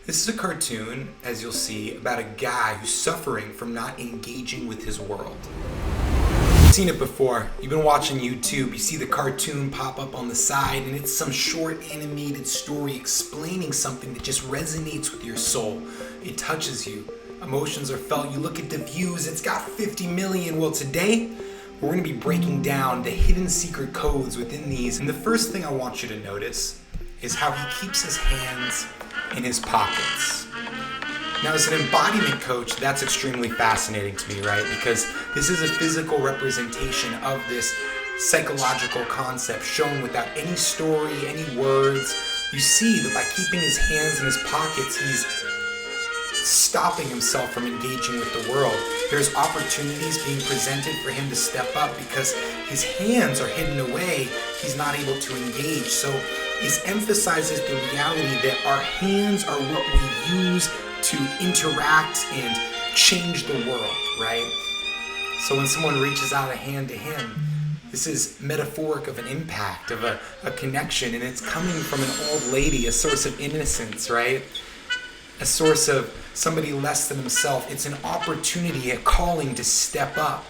This is a cartoon, as you'll see, about a guy who's suffering from not engaging with his world. You've seen it before. You've been watching YouTube, you see the cartoon pop up on the side, and it's some short animated story explaining something that just resonates with your soul. It touches you. Emotions are felt. You look at the views, it's got 50 million. Well, today, we're going to be breaking down the hidden secret codes within these. And the first thing I want you to notice is how he keeps his hands in his pockets. Now, as an embodiment coach, that's extremely fascinating to me, right? Because this is a physical representation of this psychological concept shown without any story, any words. You see that by keeping his hands in his pockets, he's stopping himself from engaging with the world. There's opportunities being presented for him to step up because his hands are hidden away. He's not able to engage. So this emphasizes the reality that our hands are what we use to interact and change the world, right? So when someone reaches out a hand to him, this is metaphoric of an impact, of a connection, and it's coming from an old lady, a source of innocence, right? A source of somebody less than himself. It's an opportunity, a calling to step up.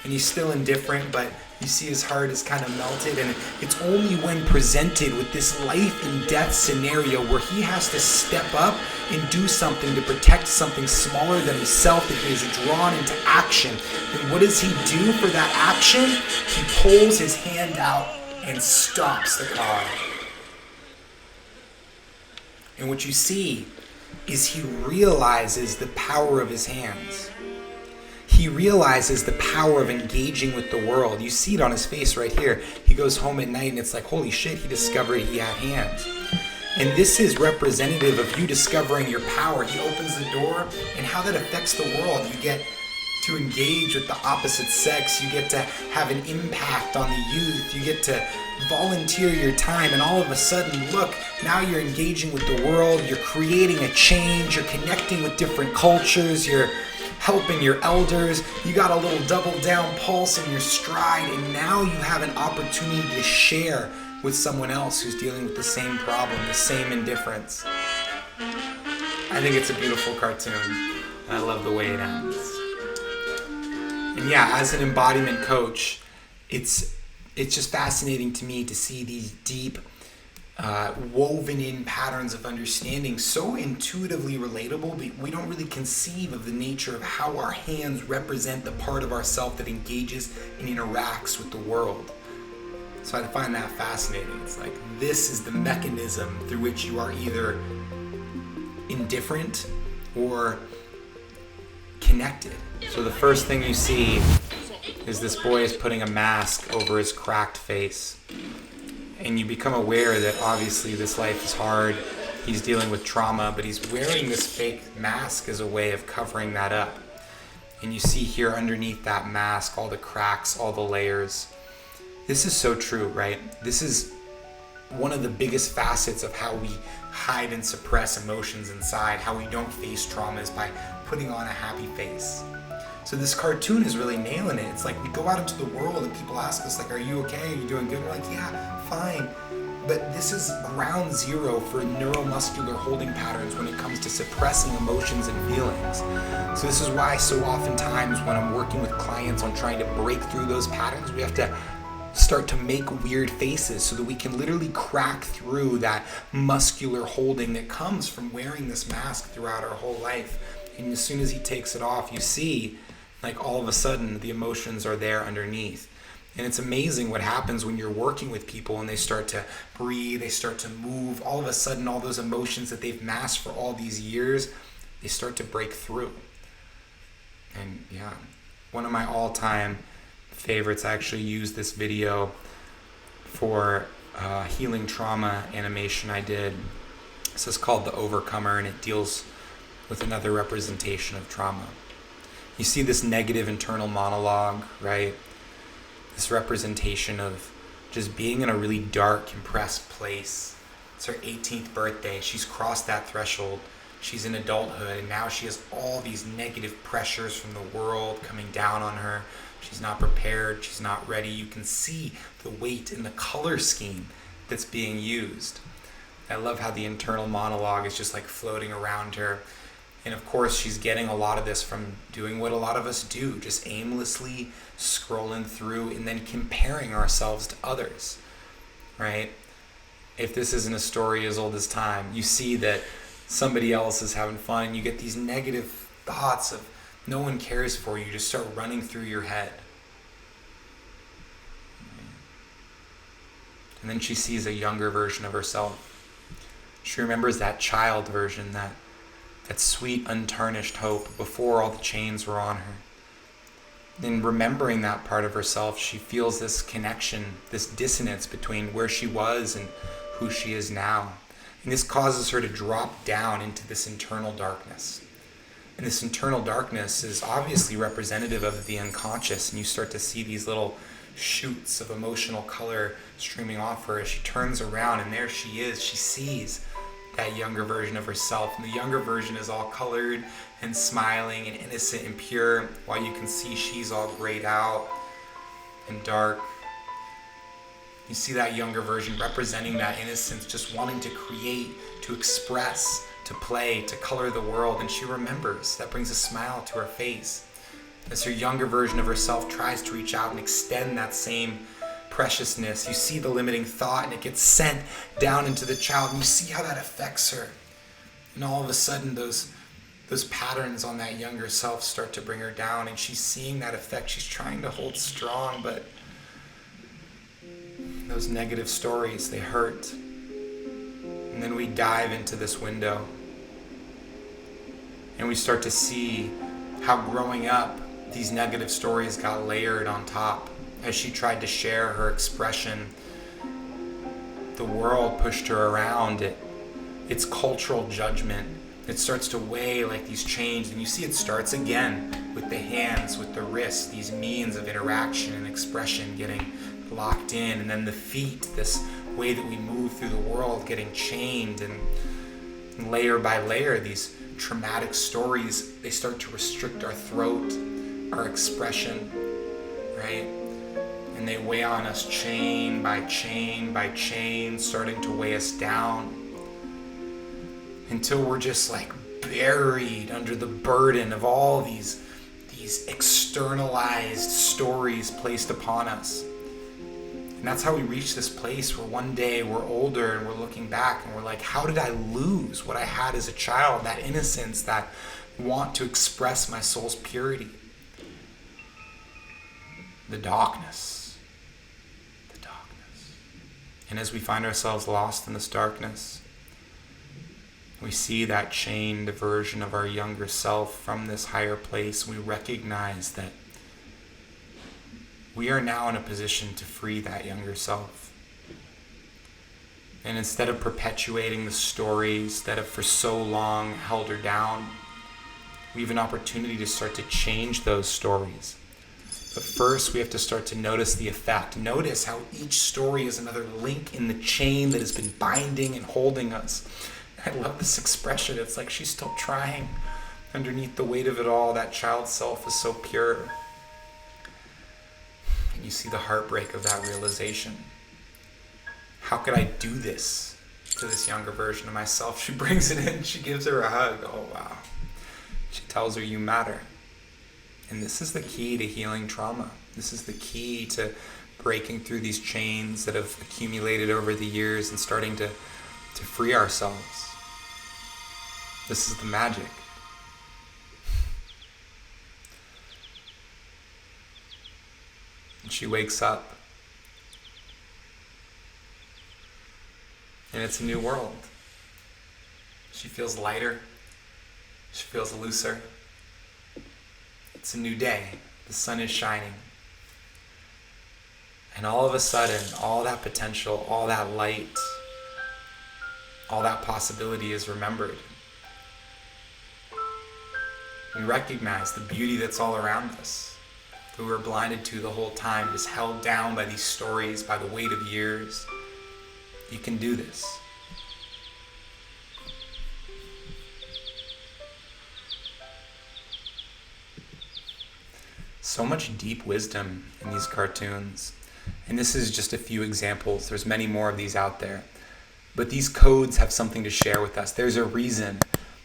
And he's still indifferent, but you see his heart is kind of melted, and it's only when presented with this life and death scenario where he has to step up and do something to protect something smaller than himself that he is drawn into action. And what does he do for that action? He pulls his hand out and stops the car. And what you see is he realizes the power of his hands. He realizes the power of engaging with the world. You see it on his face right here. He goes home at night and it's like, holy shit, he discovered he had hands. And this is representative of you discovering your power. He opens the door and how that affects the world. You get to engage with the opposite sex. You get to have an impact on the youth. You get to volunteer your time, and all of a sudden, look, now you're engaging with the world. You're creating a change. You're connecting with different cultures. You're helping your elders. You got a little double down pulse in your stride, and now you have an opportunity to share with someone else who's dealing with the same problem, the same indifference. I think it's a beautiful cartoon. I love the way it ends. And yeah, as an embodiment coach, it's just fascinating to me to see these deep, woven in patterns of understanding, so intuitively relatable, but we don't really conceive of the nature of how our hands represent the part of ourself that engages and interacts with the world. So I find that fascinating. It's like, this is the mechanism through which you are either indifferent or connected. So the first thing you see is this boy is putting a mask over his cracked face. And you become aware that obviously this life is hard. He's dealing with trauma, but he's wearing this fake mask as a way of covering that up. And you see here underneath that mask all the cracks, all the layers. This is so true, right? This is one of the biggest facets of how we hide and suppress emotions inside, how we don't face trauma, is by putting on a happy face. So this cartoon is really nailing it. It's like we go out into the world and people ask us, like, are you okay? Are you doing good? We're like, yeah, fine. But this is ground zero for neuromuscular holding patterns when it comes to suppressing emotions and feelings. So this is why so oftentimes when I'm working with clients on trying to break through those patterns, we have to start to make weird faces so that we can literally crack through that muscular holding that comes from wearing this mask throughout our whole life. And as soon as he takes it off, you see, like, all of a sudden the emotions are there underneath. And it's amazing what happens when you're working with people and they start to breathe, they start to move. All of a sudden, all those emotions that they've masked for all these years, they start to break through. And yeah, one of my all-time favorites, I actually used this video for healing trauma animation I did. This is called The Overcomer, and it deals with another representation of trauma. You see this negative internal monologue, right? This representation of just being in a really dark, compressed place. It's her 18th birthday. She's crossed that threshold. She's in adulthood, and now she has all these negative pressures from the world coming down on her. She's not prepared. She's not ready. You can see the weight in the color scheme that's being used. I love how the internal monologue is just like floating around her. And of course, she's getting a lot of this from doing what a lot of us do, just aimlessly scrolling through and then comparing ourselves to others, right? If this isn't a story as old as time, you see that somebody else is having fun and you get these negative thoughts of no one cares for you, just start running through your head. And then she sees a younger version of herself. She remembers that child version, that sweet, untarnished hope before all the chains were on her. In remembering that part of herself, she feels this connection, this dissonance between where she was and who she is now. And this causes her to drop down into this internal darkness. And this internal darkness is obviously representative of the unconscious, and you start to see these little shoots of emotional color streaming off her as she turns around, and there she is. She sees that younger version of herself, and the younger version is all colored and smiling and innocent and pure, while you can see she's all grayed out and dark. You see that younger version representing that innocence, just wanting to create, to express, to play, to color the world, and she remembers. That brings a smile to her face as her younger version of herself tries to reach out and extend that same preciousness. You see the limiting thought, and it gets sent down into the child, and you see how that affects her. And all of a sudden, those patterns on that younger self start to bring her down, and she's seeing that effect. She's trying to hold strong, but those negative stories, they hurt. And then we dive into this window, and we start to see how growing up, these negative stories got layered on top. As she tried to share her expression, the world pushed her around. It's cultural judgment. It starts to weigh like these chains, and you see it starts again with the hands, with the wrists, these means of interaction and expression getting locked in, and then the feet, this way that we move through the world getting chained, and layer by layer, these traumatic stories, they start to restrict our throat, our expression, right? And they weigh on us chain by chain by chain, starting to weigh us down until we're just like buried under the burden of all these externalized stories placed upon us. And that's how we reach this place where one day we're older and we're looking back and we're like, how did I lose what I had as a child, that innocence, that want to express my soul's purity? The darkness. And as we find ourselves lost in this darkness, we see that chained version of our younger self from this higher place. We recognize that we are now in a position to free that younger self. And instead of perpetuating the stories that have for so long held her down, we have an opportunity to start to change those stories. But first, we have to start to notice the effect. Notice how each story is another link in the chain that has been binding and holding us. I love this expression. It's like she's still trying. Underneath the weight of it all, that child self is so pure. And you see the heartbreak of that realization. How could I do this to this younger version of myself? She brings it in. She gives her a hug. Oh, wow. She tells her, you matter. And this is the key to healing trauma. This is the key to breaking through these chains that have accumulated over the years and starting to free ourselves. This is the magic. And she wakes up. And it's a new world. She feels lighter. She feels looser. It's a new day. The sun is shining. And all of a sudden, all that potential, all that light, all that possibility is remembered. We recognize the beauty that's all around us, that we were blinded to the whole time, just held down by these stories, by the weight of years. You can do this. So much deep wisdom in these cartoons. And this is just a few examples. There's many more of these out there. But these codes have something to share with us. There's a reason.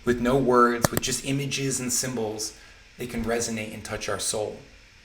With no words, with just images and symbols, they can resonate and touch our soul.